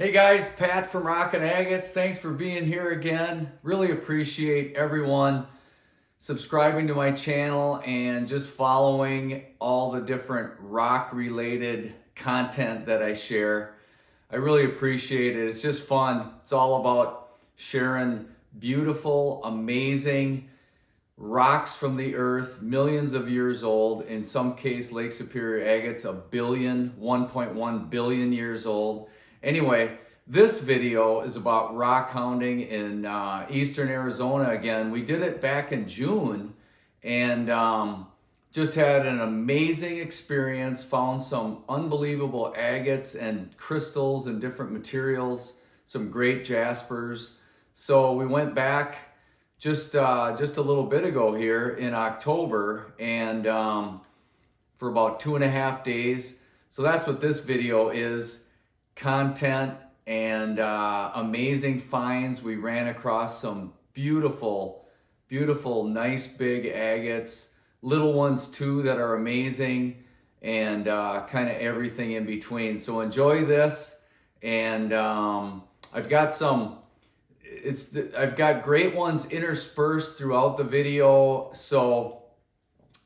Hey guys, Pat from Agates. Thanks for being here again. Really appreciate everyone subscribing to my channel and just following all the different rock related content that I share. I really appreciate it. It's just fun. It's all about sharing beautiful, amazing rocks from the earth, millions of years old. In some case, Lake Superior agates, 1.1 billion years old. Anyway, this video is about rock hounding in eastern Arizona again. We did it back in June and just had an amazing experience, found some unbelievable agates and crystals and different materials, some great jaspers. So we went back just a little bit ago here in October and for about 2.5 days. So that's what this video is, content and amazing finds. We ran across some beautiful, nice big agates, little ones too that are amazing, and kind of everything in between. So enjoy this, and I've got great ones interspersed throughout the video. So,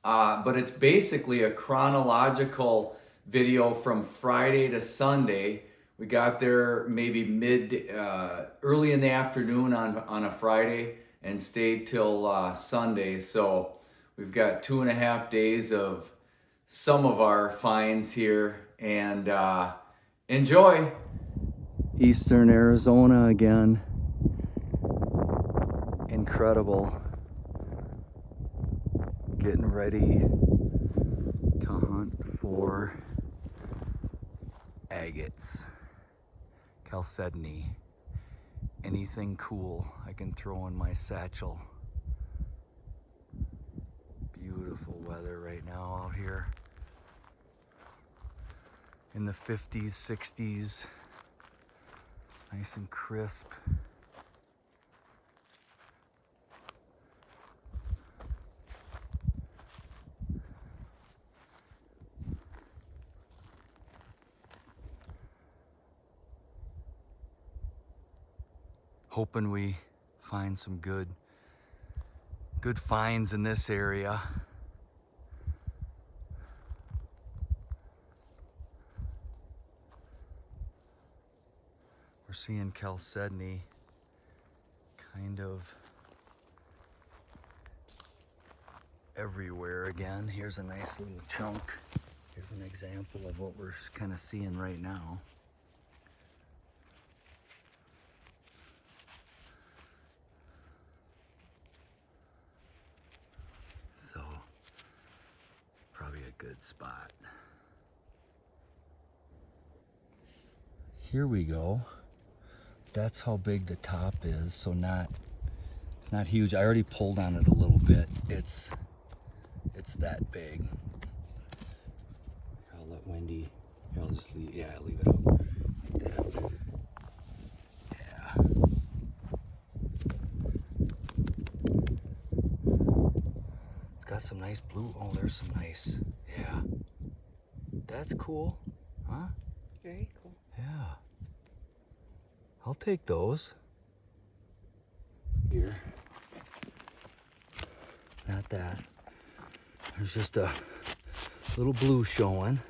but it's basically a chronological video from Friday to Sunday. We got there maybe early in the afternoon on a Friday and stayed till Sunday. So we've got 2.5 days of some of our finds here, and enjoy. Eastern Arizona again. Incredible. Getting ready to hunt for agates. Chalcedony. Anything cool I can throw in my satchel. Beautiful weather right now out here. In the 50s, 60s. Nice and crisp. Hoping we find some good finds in this area. We're seeing chalcedony kind of everywhere again. Here's a nice little chunk. Here's an example of what we're kind of seeing right now. So, probably a good spot. Here we go. That's how big the top is. So it's not huge. I already pulled on it a little bit. It's that big. I'll let Wendy. I'll just leave it up like that. Yeah. It's got some nice blue. Oh, there's some nice. Yeah. That's cool. Huh? Very cool. Yeah. I'll take those. Here. Not that. There's just a little blue showing.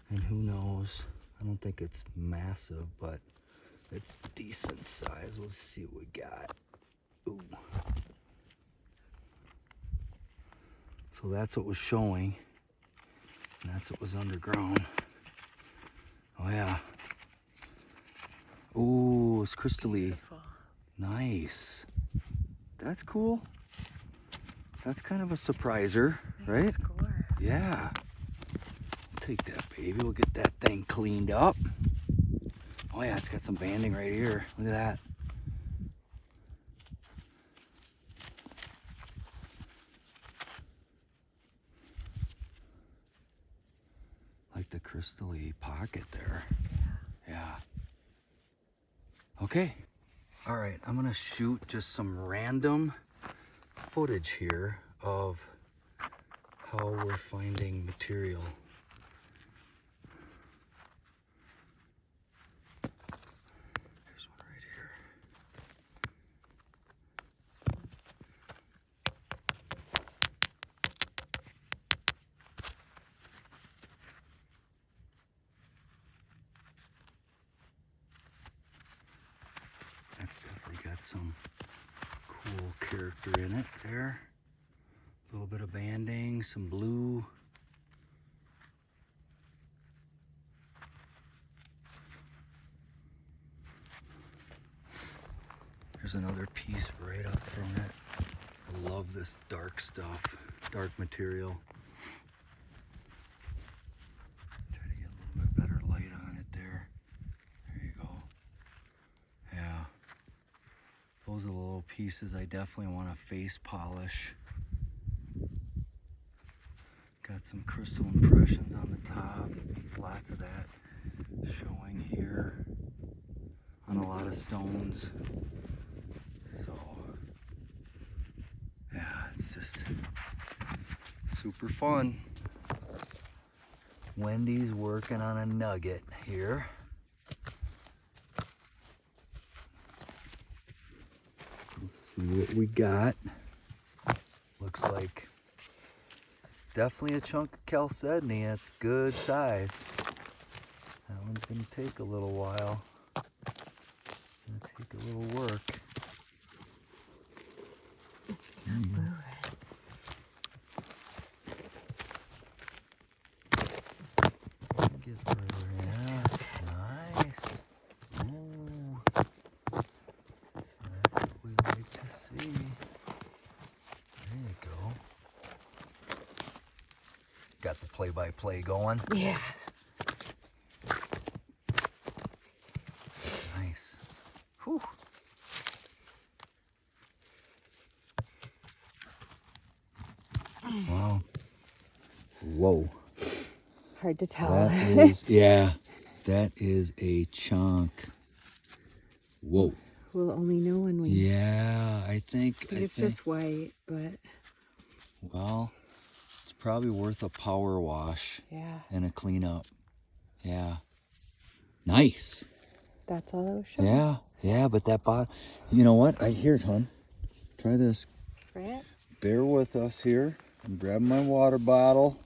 And who knows? I don't think it's massive, but it's decent size. Let's see what we got. Ooh. So that's what was showing. And that's what was underground. Oh yeah. Ooh, it's crystally. Beautiful. Nice. That's cool. That's kind of a surpriser, Nice right? score. Yeah. Take that, baby. We'll get that thing cleaned up. Oh yeah, it's got some banding right here. Look at that. Like the crystally pocket there. Yeah. Okay. All right, I'm gonna shoot just some random footage here of how we're finding material. some cool character in it there. A little bit of banding, some blue. There's another piece right up from it. I love this dark stuff, dark material. Try to get a little bit better light on it there. There you go. Yeah. Those are the little pieces I definitely want to face polish. Got some crystal impressions on the top. Lots of that showing here on a lot of stones. So, yeah, it's just super fun. Wendy's working on a nugget here. Let's see what we got. Looks like it's definitely a chunk of chalcedony. It's good size. That one's gonna take a little while. Gonna take a little work. It's not blue red. Get further, yeah. Nice. Ooh. That's what we like to see. There you go. Got the play-by-play going. Yeah. Nice. Whew. Wow. Whoa. Hard to tell. That is, yeah, that is a chunk. Whoa. We'll only know when we. Yeah, I think It's just white, but. Well, it's probably worth a power wash. Yeah. And a cleanup. Yeah. Nice. That's all that was showing. Yeah, yeah, but that bottom, you know what? Here, hon. Try this. Spray it. Bear with us here. I'm grabbing my water bottle.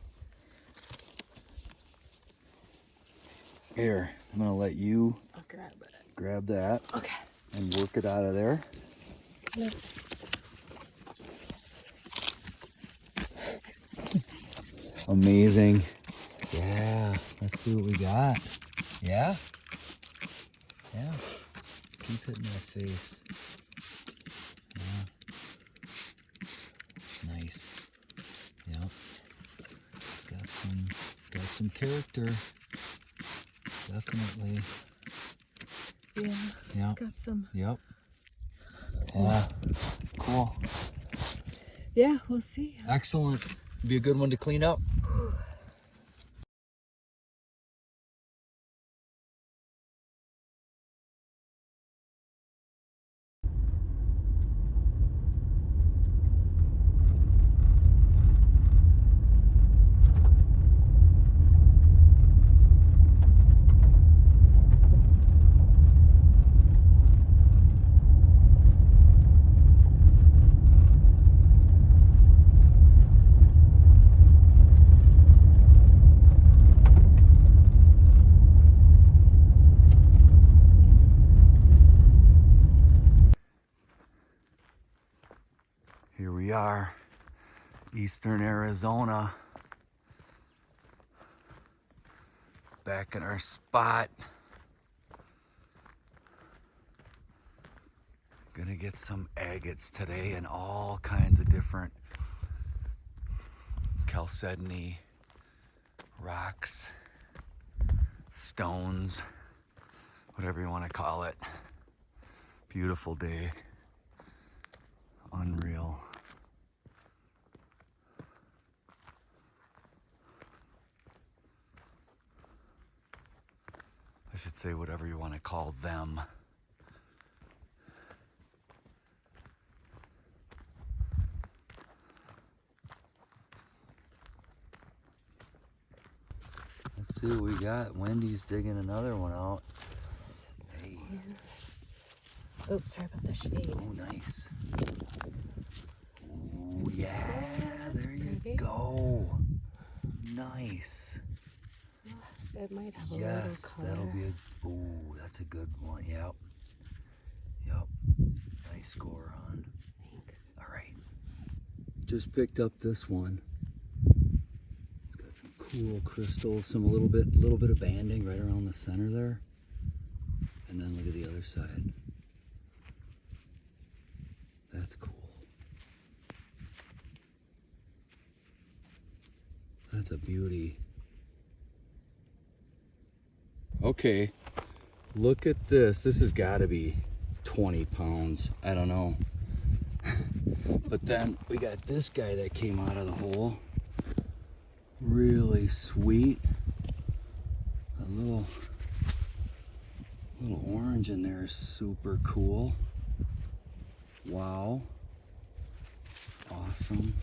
Here, I'm gonna let you I'll grab it. grab that Okay. and work it out of there. Yep. Amazing. Yeah, let's see what we got. Yeah? Yeah. Keep hitting that face. Yeah. Nice. Yep. Got some character. Definitely. Yeah. Yep. Got some. Yep. Yeah. Cool. Yeah, we'll see. Excellent. Be a good one to clean up. Here we are, eastern Arizona. Back in our spot. Gonna get some agates today and all kinds of different chalcedony rocks, stones, whatever you want to call it. Beautiful day. Unreal. I should say whatever you want to call them. Let's see what we got. Wendy's digging another one out. Hey. Oh, sorry about the shade. Oh, nice. Oh, yeah. There you pretty. go. Nice. It might have a little Yes, color. that'll be a. Ooh, that's a good one. Yep. Yep. Nice score, hon. Thanks. All right. Just picked up this one. It's got some cool crystals, a little bit of banding right around the center there. And then look at the other side. That's cool. That's a beauty. Okay, look at this. This has got to be 20 pounds. I don't know. But then we got this guy that came out of the hole. Really sweet. A little orange in there is super cool. Wow. Awesome.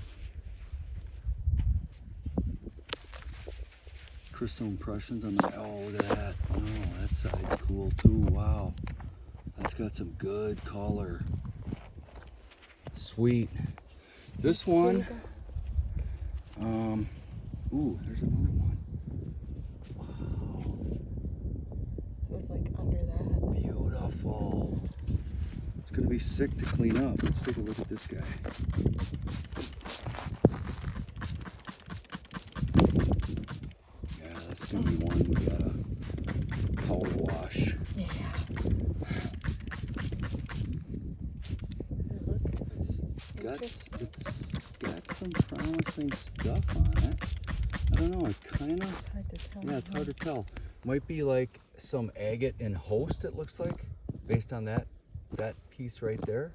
Crystal impressions on the, oh, look at that. Oh, that side's cool too. Wow. That's got some good color. Sweet. This one, ooh, there's another one. Wow. It was like under that. Beautiful. It's gonna be sick to clean up. Let's take a look at this guy. Yeah, that's gonna be one we gotta power wash. Yeah. Does it look It's got some promising stuff on it. I don't know, it kind of, It's hard to tell. yeah, it's hard to tell. Might be like some agate and host, it looks like, based on that piece right there.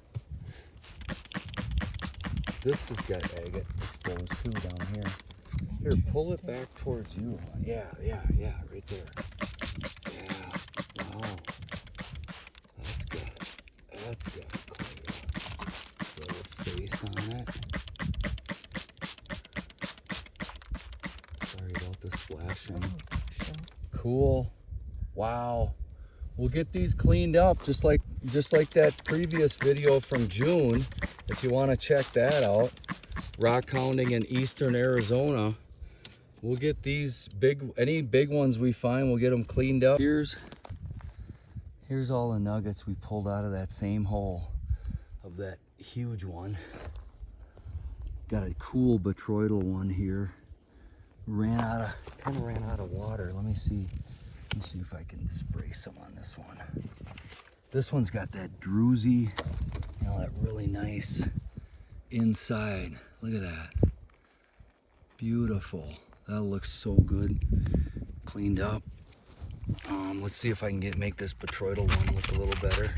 This has got agate exposed too down here. Here, pull it back towards you. Yeah, right there. Yeah, wow. That's got quite a little face on it. Sorry about the splashing. Cool. Wow. We'll get these cleaned up just like that previous video from June. If you want to check that out, Rockhounding in eastern Arizona. We'll get these any big ones we find, we'll get them cleaned up. Here's all the nuggets we pulled out of that same hole of that huge one. Got a cool botryoidal one here. Kind of ran out of water. Let me see if I can spray some on this one. This one's got that druzy, that really nice inside. Look at that. Beautiful. That looks so good. Cleaned up. Let's see if I can make this botryoidal one look a little better.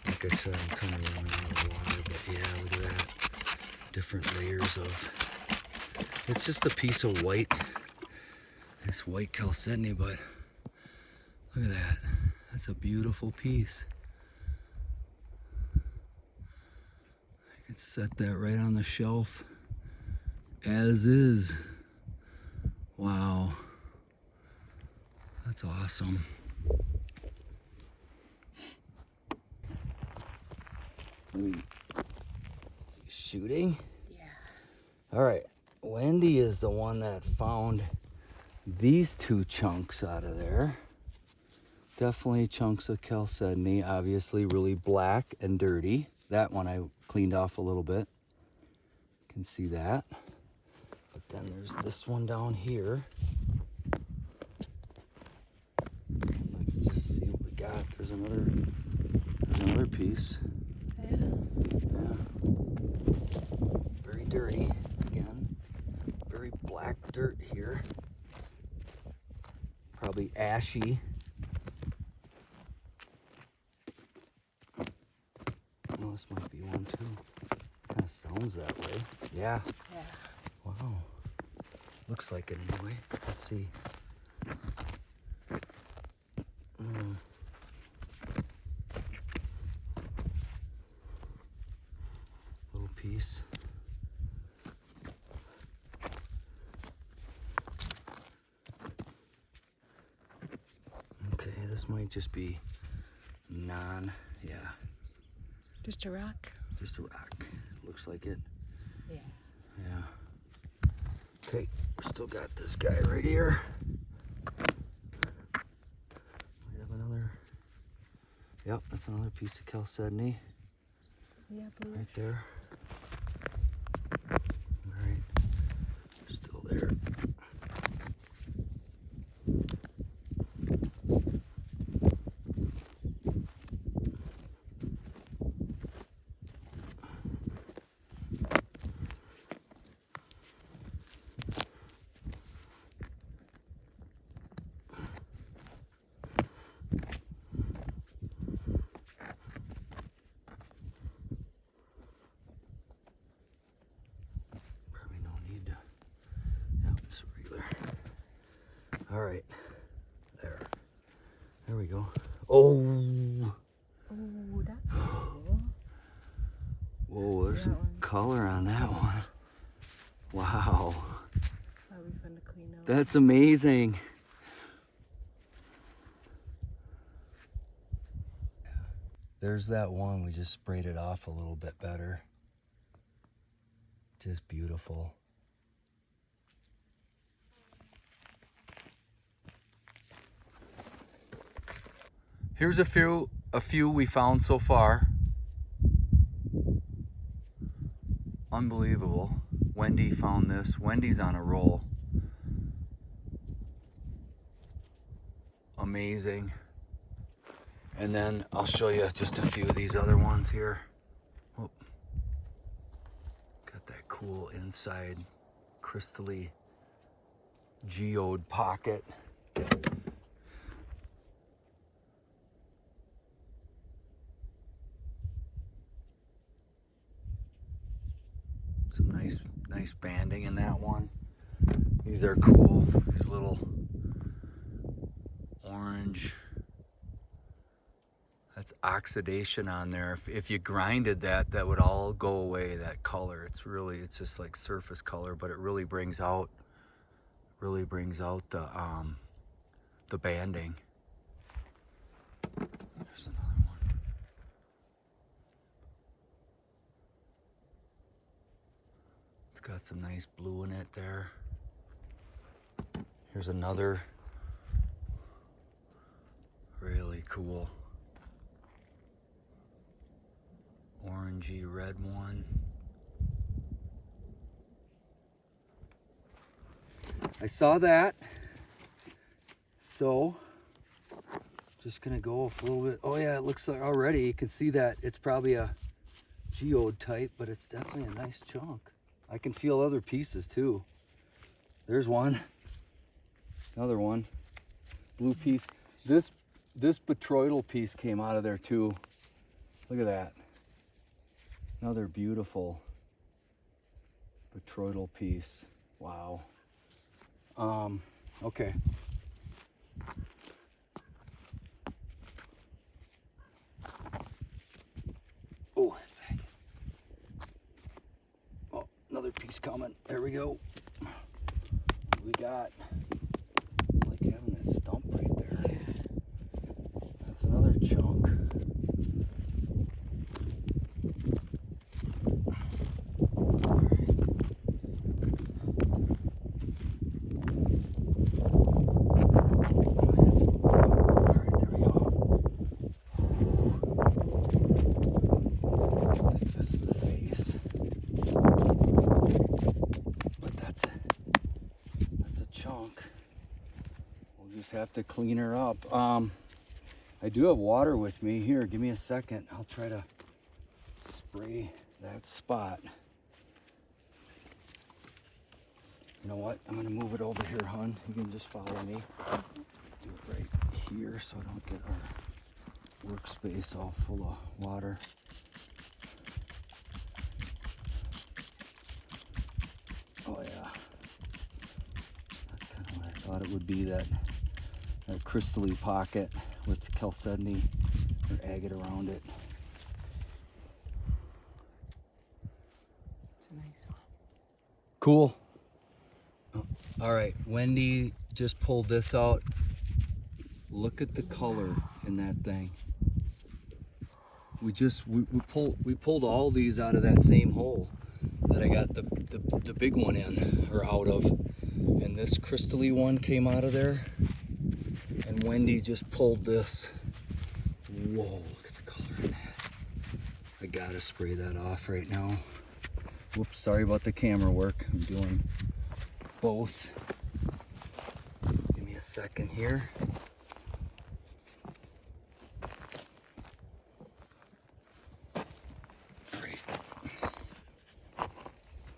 Like I said, I'm kind of running out of water, but yeah, look at that. Different layers of, it's just a piece of white, this white chalcedony, but look at that. That's a beautiful piece. I could set that right on the shelf as is. Wow. That's awesome. Shooting? Yeah. All right. Wendy is the one that found these two chunks out of there. Definitely chunks of chalcedony, obviously really black and dirty. That one I cleaned off a little bit. You can see that. But then there's this one down here. Let's just see what we got. There's another piece. Yeah. Very dirty. Again, very black dirt here. Probably ashy. Oh, this might be one too. Kind of sounds that way. Yeah. Yeah. Wow. Looks like it anyway. Let's see. Little piece. Okay, this might just be yeah. Just a rock? Just a rock. Looks like it. Yeah. Yeah. Okay, we still got this guy right here. We have Yep, that's another piece of chalcedony Yeah, blue. right there. All right, still there. Probably no need to. Yep, just regular. All right, there we go. Oh, Oh, that's cool. whoa, there's That some one. color on that one. Wow, That'll be fun to clean out. that's amazing. There's that one, we just sprayed it off a little bit better. Just beautiful. Here's a few we found so far. Unbelievable. Wendy found this. Wendy's on a roll. Amazing. And then I'll show you just a few of these other ones here. Oh. Got that cool inside crystally geode pocket. Some nice banding in that one. These are cool. These little orange. That's oxidation on there. If you grinded that, that would all go away, that color. It's just like surface color, but it really brings out the banding. There's another one. It's got some nice blue in it there. Here's another really cool orangey red one. I saw that, so just gonna go off a little bit. Oh yeah, it looks like already you can see that it's probably a geode type, but it's definitely a nice chunk. I can feel other pieces too. There's one, another one, blue piece. This botryoidal piece came out of there too. Look at that. Another beautiful botryoidal piece. Wow. Okay. Oh, oh, another piece coming. There we go. What we got? I like having that stump right there. That's another chunk. Have to clean her up. I do have water with me here. Give me a second. I'll try to spray that spot. You know what? I'm gonna move it over here, hon. You can just follow me. Do it right here so I don't get our workspace all full of water. Oh yeah. That's kind of what I thought it would be, that crystally pocket with chalcedony or agate around it. It's a nice one. Cool. Oh, all right, Wendy just pulled this out. Look at the color in that thing. We pulled all these out of that same hole that I got the big one in, or out of, and this crystally one came out of there. And Wendy just pulled this Whoa, look at the color in that. I gotta spray that off right now. Whoops, sorry about the camera work. I'm doing both. Give me a second here. Great.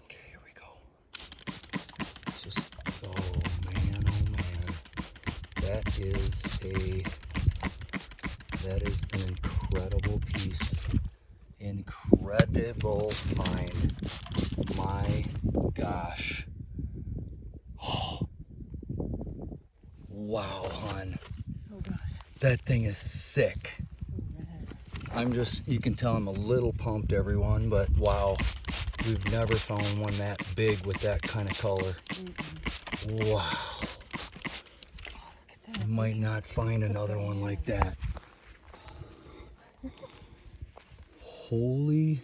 Okay, here we go. It's just, oh man, oh man. That is an incredible piece. Incredible find. My gosh. Oh. Wow, hon. So good. That thing is sick. So red. You can tell I'm a little pumped, everyone, but wow. We've never found one that big with that kind of color. Wow. Oh, look at that. You might not find another one like that. Holy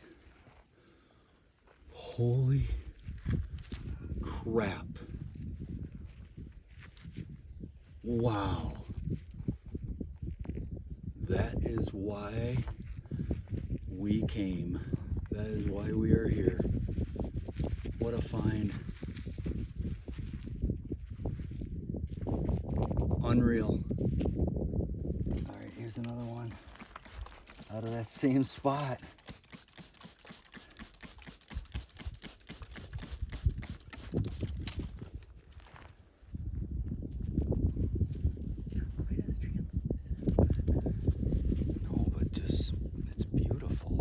crap. Wow. That is why we came. That is why we are here. What a find. Unreal. All right, here's another one out of that same spot. Quite as translucent. No, but just, it's beautiful.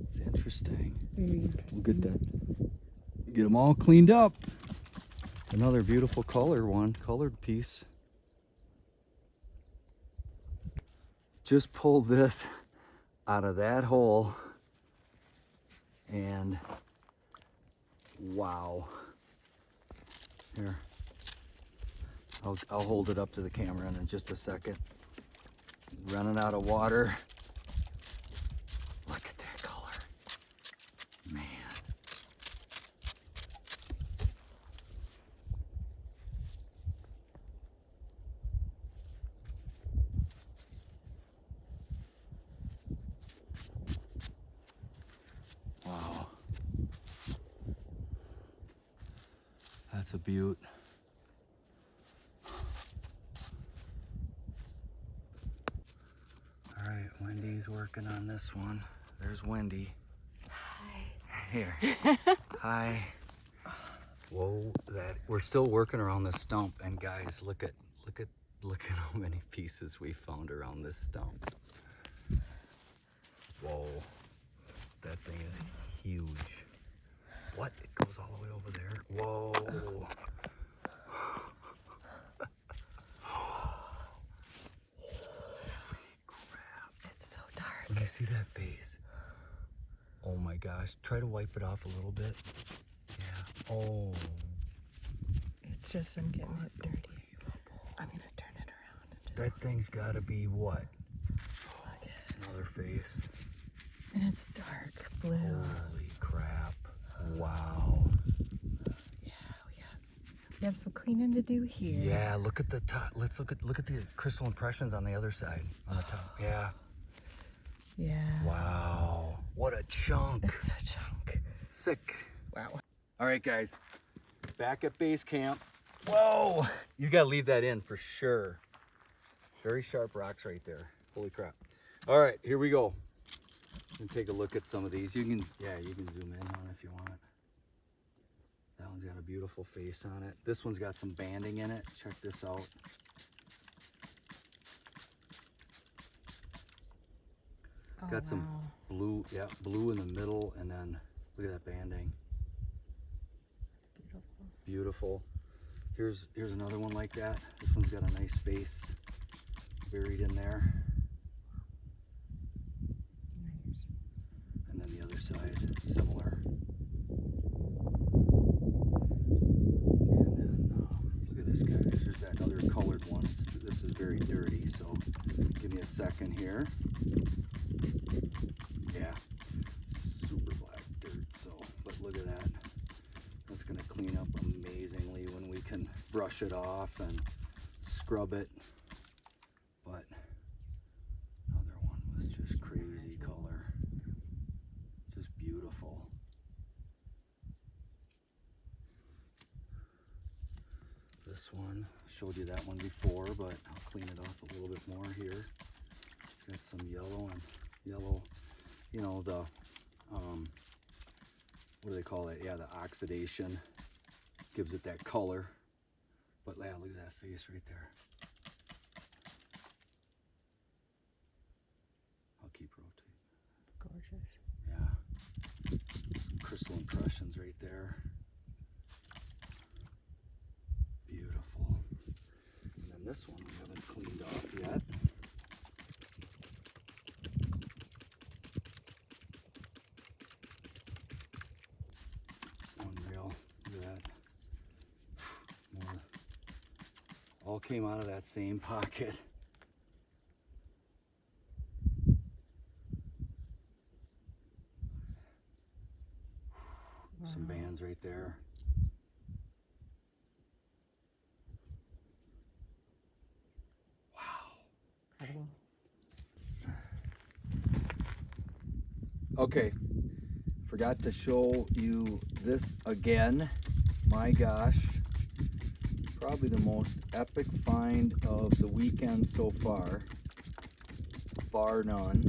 It's interesting. Very interesting. We'll get that, get them all cleaned up. Another beautiful colored piece. Just pulled this out of that hole, and wow. Here, I'll hold it up to the camera in just a second. Running out of water. Look at that color, man. Wow. That's a beaut. All right, Wendy's working on this one. There's Wendy. Hi. Here. Hi. Whoa, we're still working around this stump, and guys, look at how many pieces we found around this stump. Whoa. That thing is huge. What? It goes all the way over there. Whoa. Holy crap. It's so dark. Let me see that face. Oh my gosh. Try to wipe it off a little bit. Yeah. Oh. It's just I'm getting it dirty. I'm gonna turn it around and just That thing's gotta be what? look at it. Another face. And it's dark blue. Holy crap. Wow. Yeah, we have some cleaning to do here. Yeah, look at the top. Let's look at the crystal impressions on the other side. On the top. Yeah. Yeah. Wow. What a chunk. It's a chunk. Sick. Wow. All right, guys. Back at base camp. Whoa. You gotta leave that in for sure. Very sharp rocks right there. Holy crap. All right, here we go. And take a look at some of these. You can zoom in on it if you want. That one's got a beautiful face on it. This one's got some banding in it. Check this out. Oh, Got some wow. blue, yeah, blue in the middle, and then look at that banding. Beautiful. Beautiful. Here's another one like that. This one's got a nice face buried in there. Nice. And then the other side, similar. And then look at this guy. There's that other colored one. This is very dirty, so give me a second here. Yeah, super black dirt. So, but look at that. That's gonna clean up amazingly when we can brush it off and scrub it. But other one was just crazy color, just beautiful. This one, showed you that one before, but I'll clean it off a little bit more here. Got some yellow and yellow, you know, the, what do they call it? Yeah, the oxidation gives it that color. But yeah, look at that face right there. I'll keep rotating. Gorgeous. Yeah, some crystal impressions right there. Beautiful. And then this one we haven't cleaned off yet. Unreal. Look at that. More. All came out of that same pocket. Wow. Some bands right there. Wow. Incredible. Okay, forgot to show you this again. My gosh, probably the most epic find of the weekend so far, bar none.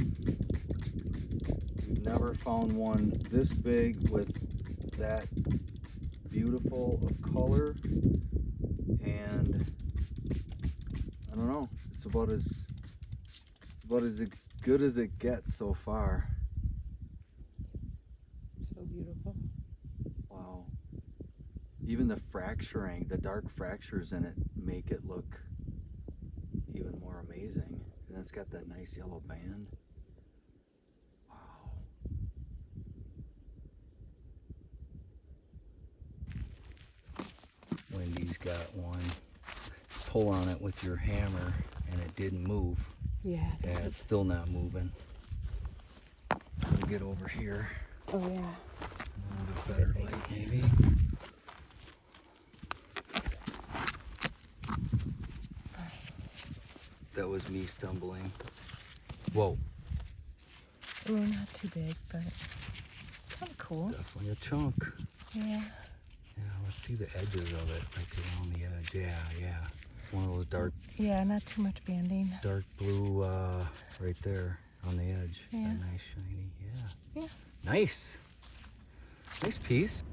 We've never found one this big with that beautiful of color, and I don't know, it's about as good as it gets so far. So beautiful. Wow. Even the fracturing, the dark fractures in it make it look even more amazing. And it's got that nice yellow band. Wow. Wendy's got one. Pull on it with your hammer and it didn't move. Yeah. Yeah, it's still not moving. I'll get over here. Oh yeah. A little bit better light maybe. That was me stumbling. Whoa. Oh, not too big, but kind of cool. It's definitely a chunk. Yeah. Yeah, let's see the edges of it, like around the edge. Yeah, yeah. It's one of those dark, Yeah, not too much banding. dark blue right there on the edge. Yeah. That nice shiny. Yeah. Yeah. Nice. Nice piece.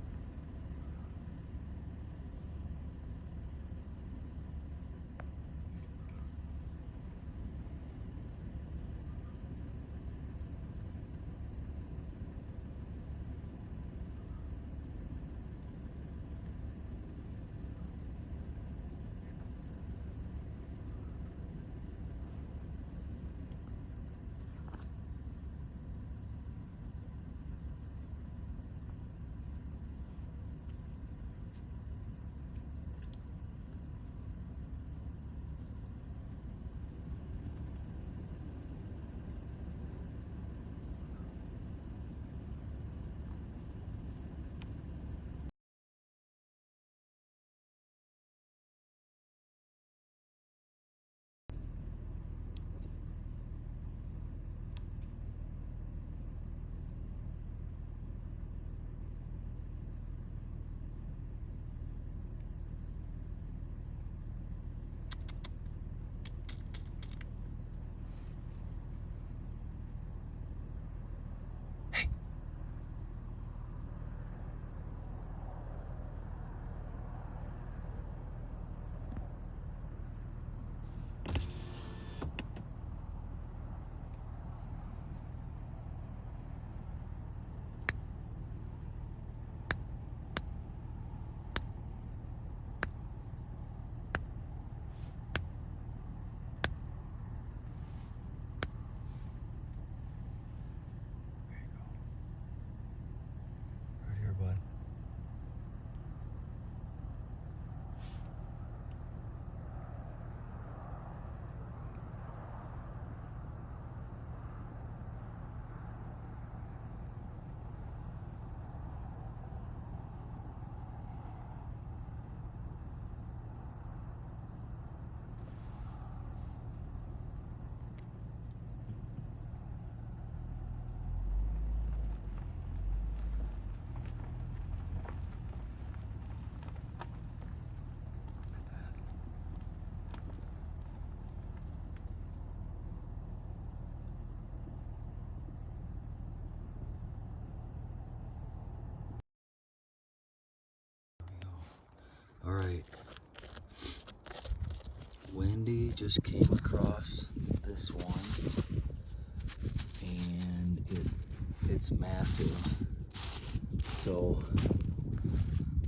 All right. Wendy just came across this one, and it's massive. So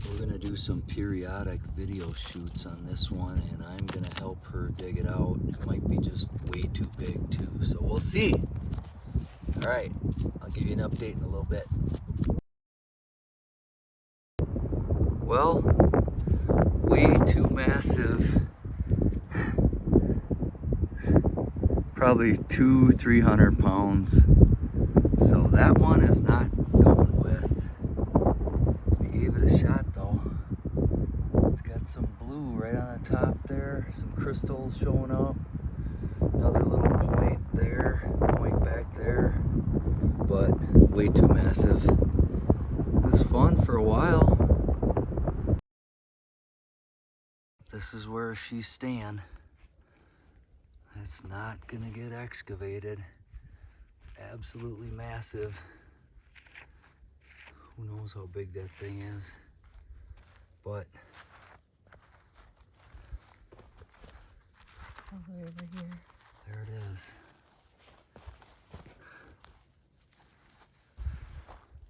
we're gonna do some periodic video shoots on this one, and I'm gonna help her dig it out. It might be just way too big too, so we'll see. All right, I'll give you an update in a little bit. Well, way too massive. Probably 200-300 pounds. So that one is not going with. We gave it a shot though. It's got some blue right on the top there, some crystals showing up. Another little point there, point back there, but way too massive. It was fun for a while. This is where she's staying. It's not gonna get excavated. It's absolutely massive. Who knows how big that thing is, but Probably over here. there it is.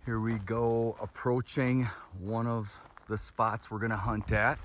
Here we go, approaching one of the spots we're gonna hunt at.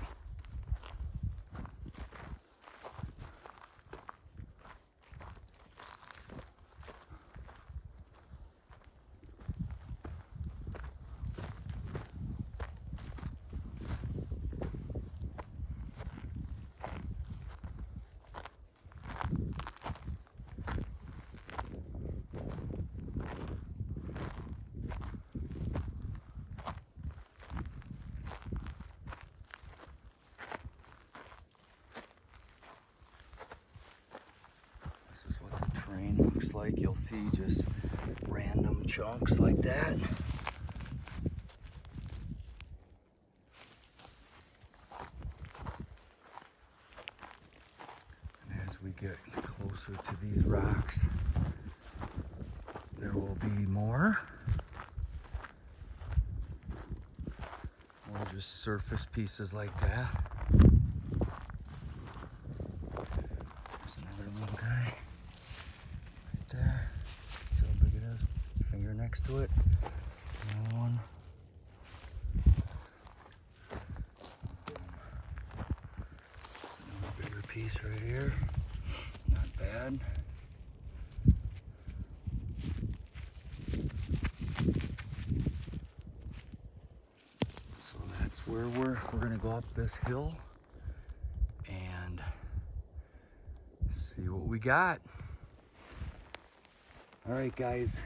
This is what the terrain looks like. You'll see just random chunks like that. And as we get closer to these rocks, there will be more. Or just surface pieces like that. There's another little guy right there. See how big it is? Finger next to it. Another one. There's another bigger piece right here. Not bad. So that's where we're gonna go up this hill and see what we got. All right, guys.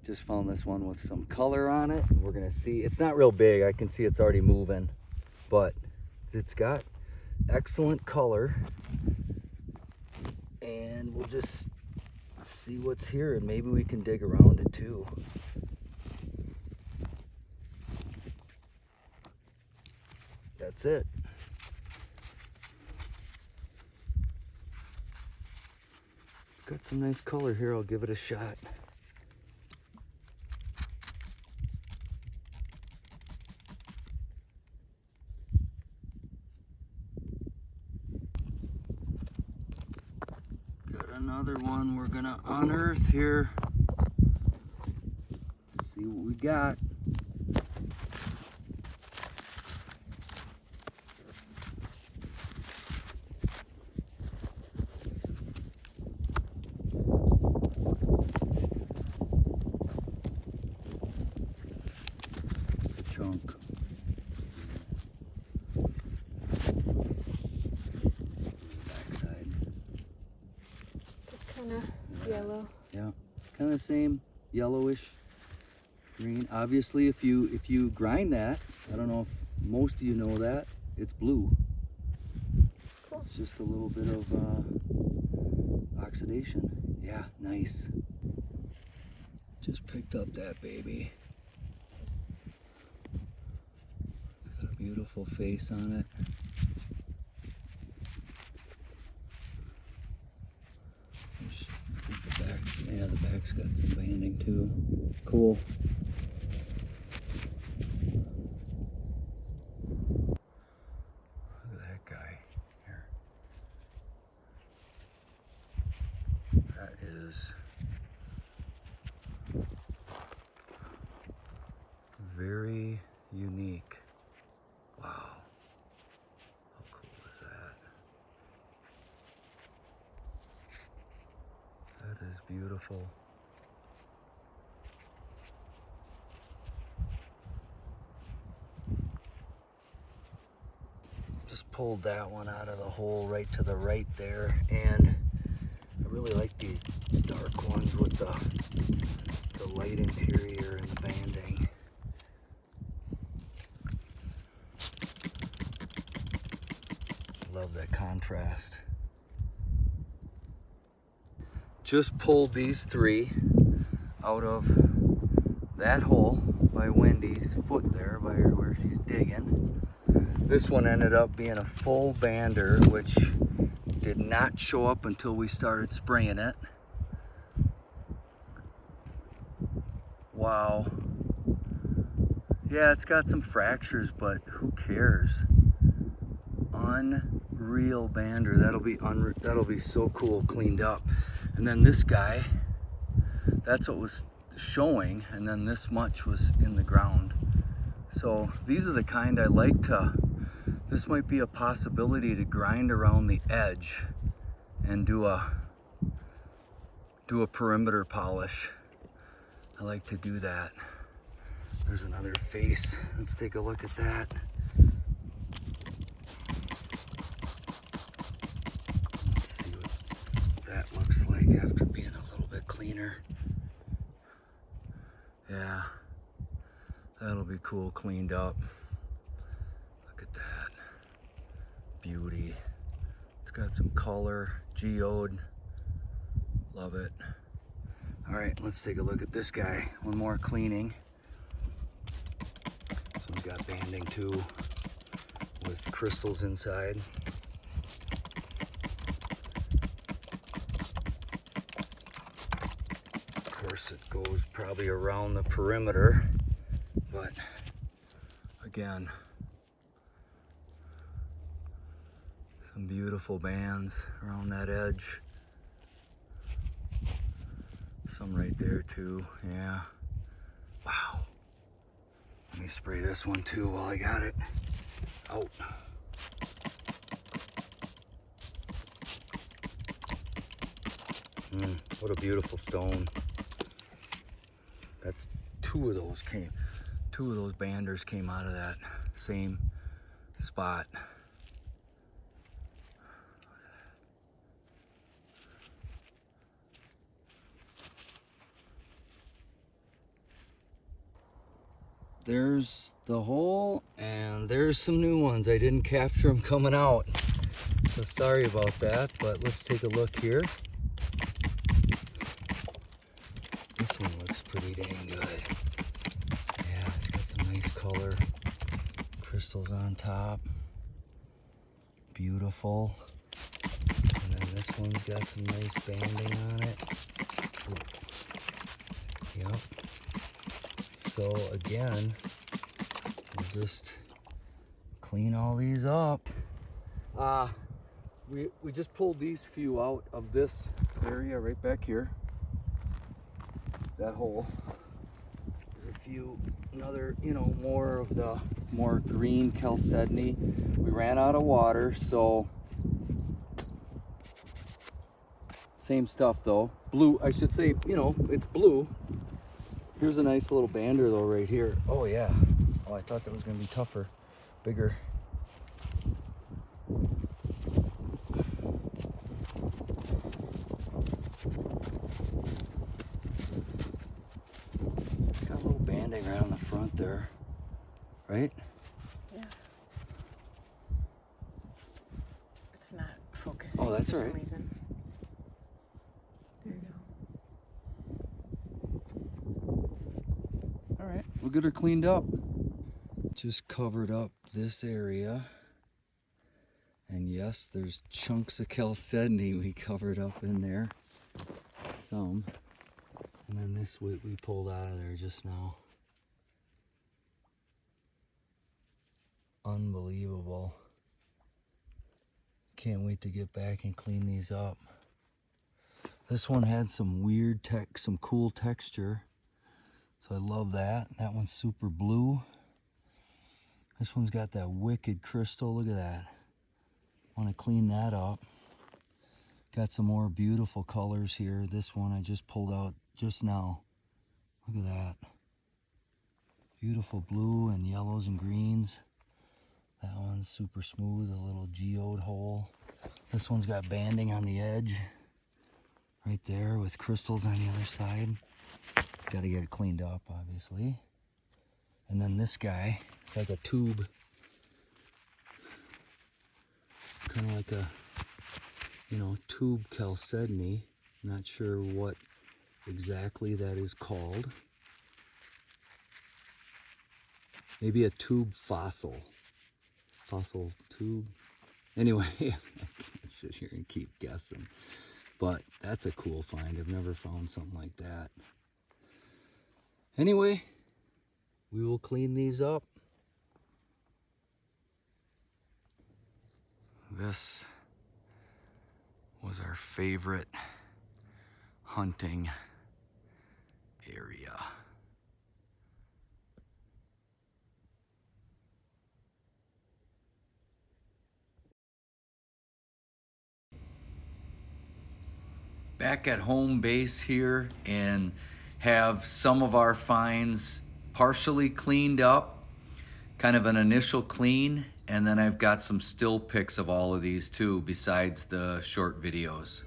Just found this one with some color on it. We're gonna see. It's not real big. I can see it's already moving, but it's got excellent color. And we'll just see what's here, and maybe we can dig around it too. That's it. It's got some nice color here. I'll give it a shot. Got another one we're gonna unearth here. See what we got. Chunk. Backside. Just kind of yellow. Yeah, kind of the same, yellowish green. Obviously, if you grind that, I don't know if most of you know that, it's blue. Cool. It's just a little bit of oxidation. Yeah, nice. Just picked up that baby. It's got a beautiful face on it. I think the back, yeah, the back's got some banding too. Cool. very unique. Wow. How cool is that? That is beautiful. Just pulled that one out of the hole right to the right there, and I really like these dark ones with the light interior and the banding. Love that contrast. Just pulled these 3 out of that hole by Wendy's foot there, by where she's digging. This one ended up being a full bander, which did not show up until we started spraying it. Wow. Yeah, it's got some fractures, but who cares? Unreal bander. That'll be so cool cleaned up. And then this guy, that's what was showing, and then this much was in the ground. So these are the kind I like to, this might be a possibility to grind around the edge and do a perimeter polish. I like to do that. There's another face. Let's take a look at that. Let's see what that looks like after being a little bit cleaner. Yeah, that'll be cool cleaned up. Look at that. Beauty. It's got some color, geode. Love it. All right, let's take a look at this guy. One more cleaning. This one's got banding too, with crystals inside. Of course, it goes probably around the perimeter, but again, some beautiful bands around that edge. Some right there too, yeah. Wow. Let me spray this one too while I got it out. What a beautiful stone. That's two of those banders came out of that same spot. There's the hole, and there's some new ones. I didn't capture them coming out, so sorry about that, but let's take a look here. This one looks pretty dang good. Yeah, it's got some nice color. Crystals on top. Beautiful. And then this one's got some nice banding on it. Yep. So again, we'll just clean all these up. We just pulled these few out of this area right back here. That hole. There's a few, more of the more green chalcedony. We ran out of water, so same stuff though. Blue, I should say, it's blue. Here's a nice little bander though right here. Oh yeah. Oh, I thought that was gonna be tougher, bigger. Got a little banding right on the front there, right? Yeah. It's not focusing Oh, that's for all some right. reason. There you go. All right, we'll get her cleaned up. Just covered up this area. And yes, there's chunks of chalcedony we covered up in there. Some. And then this we pulled out of there just now. Unbelievable. Can't wait to get back and clean these up. This one had some weird some cool texture. So I love that. That one's super blue. This one's got that wicked crystal. Look at that. Want to clean that up. Got some more beautiful colors here. This one I just pulled out just now. Look at that. Beautiful blue and yellows and greens. That one's super smooth, a little geode hole. This one's got banding on the edge. Right there with crystals on the other side. Got to get it cleaned up, obviously. And then this guy, it's like a tube. Kind of like a, tube chalcedony. Not sure what exactly that is called. Maybe a tube fossil. Fossil tube. Anyway, I can't sit here and keep guessing. But that's a cool find. I've never found something like that. Anyway, we will clean these up. This was our favorite hunting area. Back at home base here and have some of our finds partially cleaned up, kind of an initial clean, and then I've got some still pics of all of these too, besides the short videos.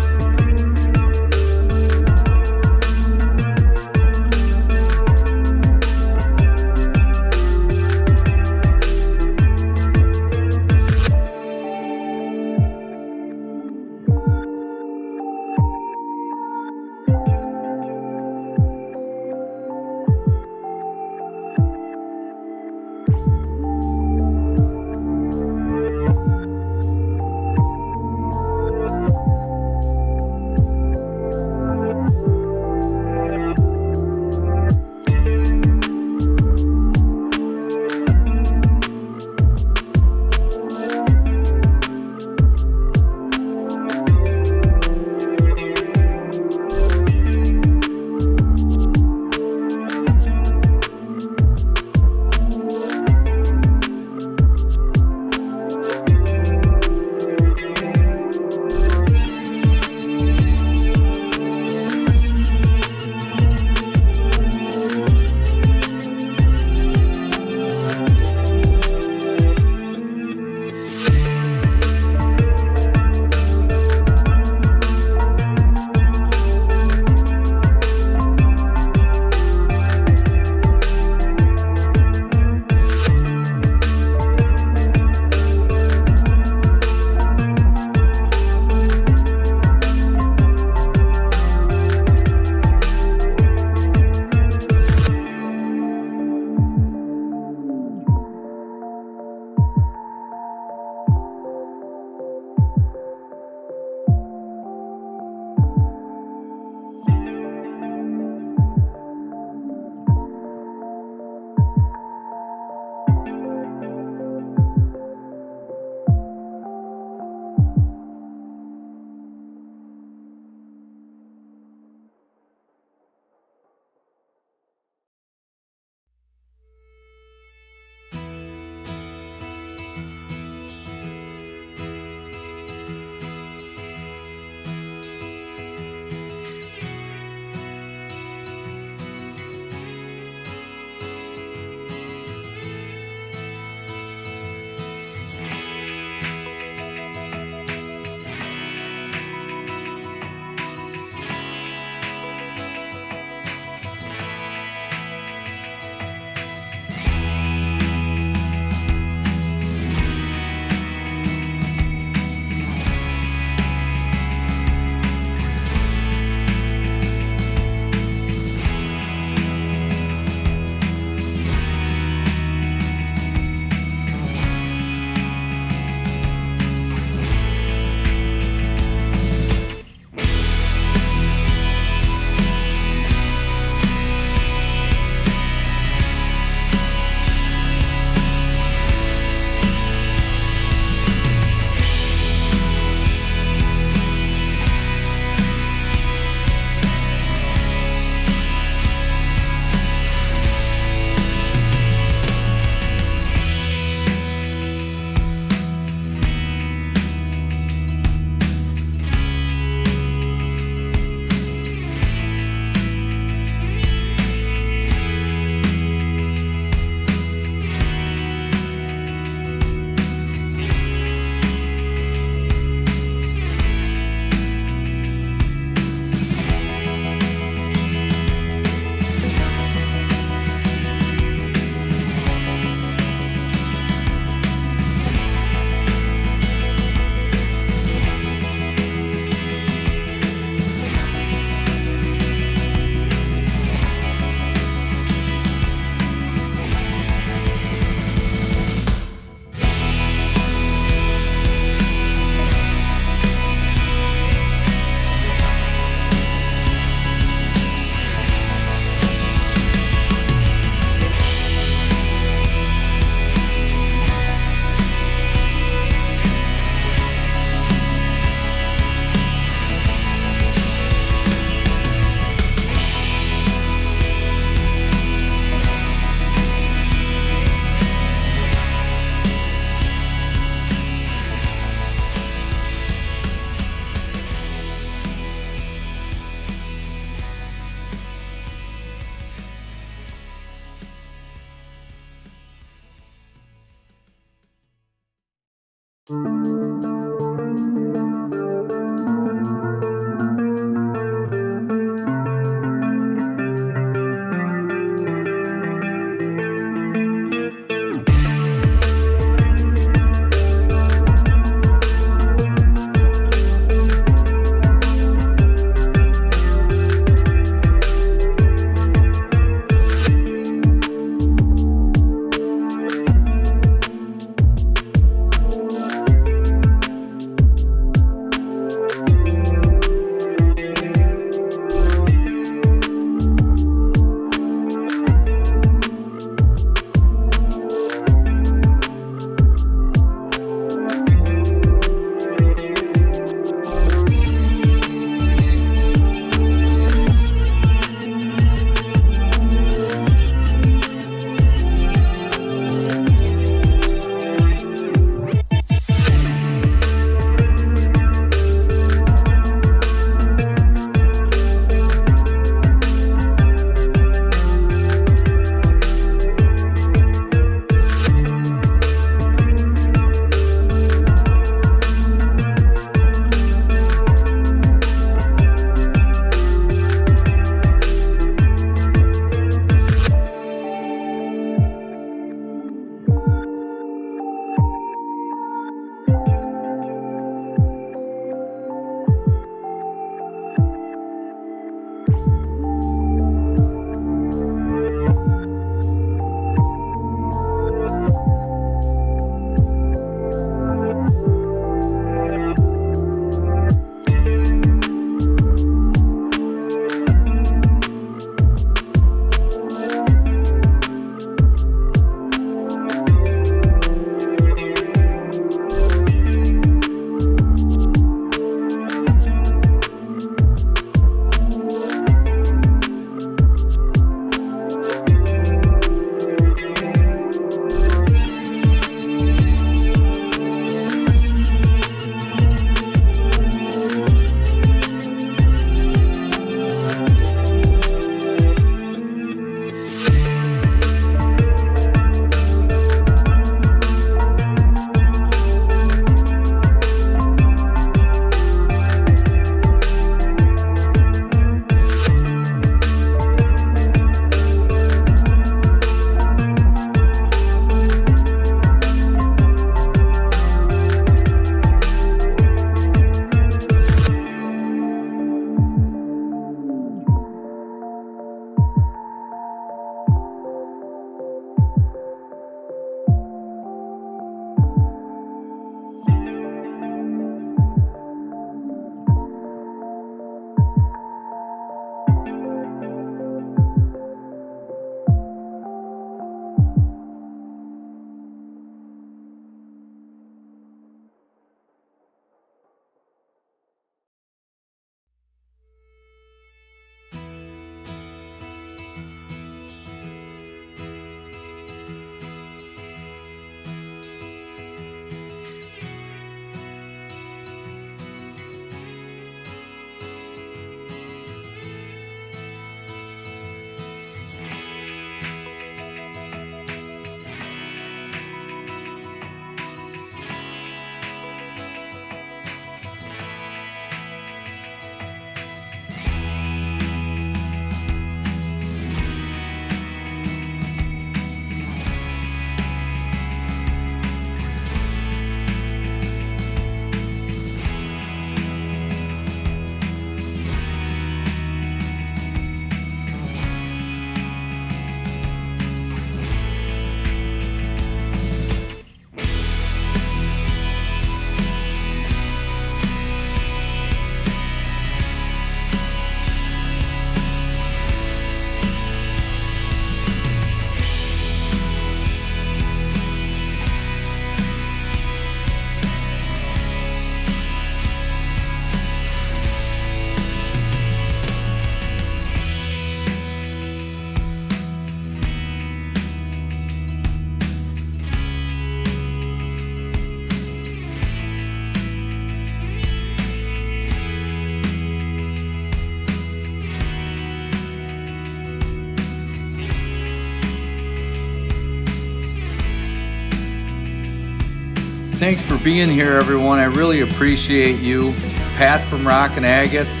Thanks for being here, everyone. I really appreciate you. Pat from Rockin' Agates.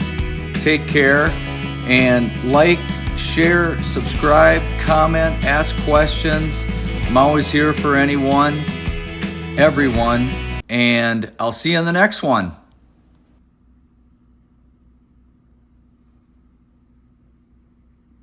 Take care, and like, share, subscribe, comment, ask questions. I'm always here for anyone, everyone, and I'll see you in the next one.